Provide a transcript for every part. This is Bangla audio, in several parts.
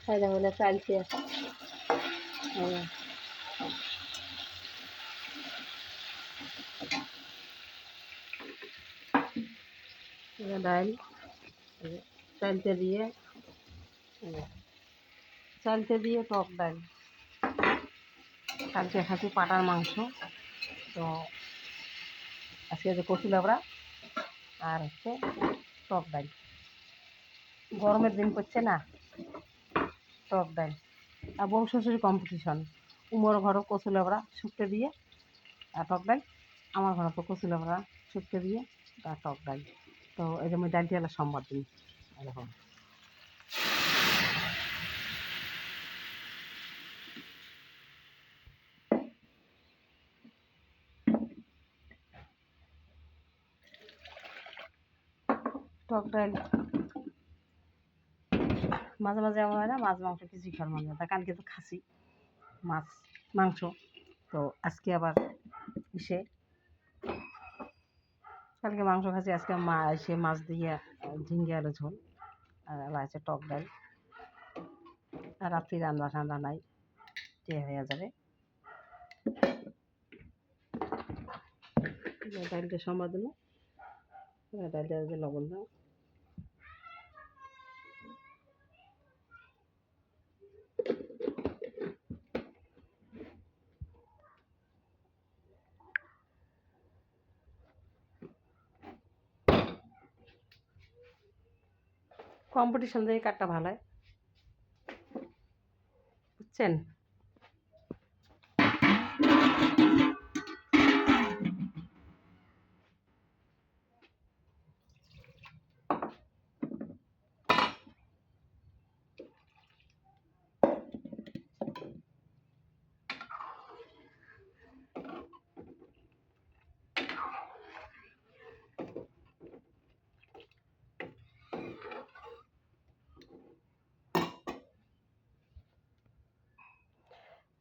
ফায়দা হলে চালছে ডাল চালতে দিয়ে টক ডাল কালকে খাচ্ছি পাটার মাংস। তো আজকে যে কচু লাবড়া আর হচ্ছে টক ডাল। গরমের দিন করছে না, টক ডাল আর বউ শ্বশুর কম্পিটিশন। উমর ঘরও কচু লাবড়া শুক্তে দিয়ে আর টক ডাল, আমার ঘরে তো কচু লাবড়া শুক্তে দিয়ে আর টক ডাল। তো এই যে আমি ডাল দিয়ে সম্বাদ দিই এরকম। টক ডাল মাঝে মাঝে এমন হয় না মাছ মাংস কিছুই খাওয়ার মনে হয়। তা কালকে তো খাসি মাছ মাংস, তো আজকে আবার এসে কালকে মাংস খাচ্ছি, আজকে মা এসে মাছ দিয়ে ঝিঙ্গে আলু ঝোল আর আছে টক ডাল। আর রাত্রি রান্না ঠান্ডা নাই, যে হয়ে যাবে। ডালটা সম্বাদ দিল, ডালটা লবণ দাও। কম্পিটিশন দিয়ে কাঠটা ভালো হয়, বুঝছেন।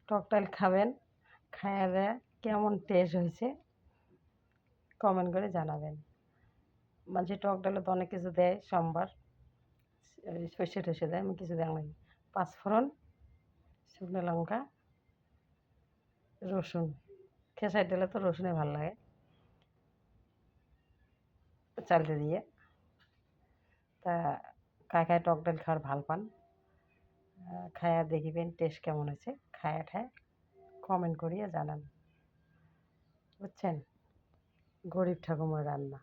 টক ডাল খাবেন, খাইয়া দেয়া কেমন টেস্ট হয়েছে কমেন্ট করে জানাবেন। মাঝে টক ডালে তো অনেক কিছু দেয়, সোমবার সর্ষে টসে দেয়, আমি কিছু দেয় না। পাঁচফোড়ন, শুকনো লঙ্কা, রসুন, খেসারি ডালে তো রসুনে ভালো লাগে চালতে দিয়ে। তা কায় টক ডাল খাওয়ার ভাল পান, খায়া দেখিবেন টেস্ট কেমন হয়েছে। খায়া ঠায় কমেন্ট করিয়া জানান, বুঝছেন। গরিব ঠাকুমার রান্না।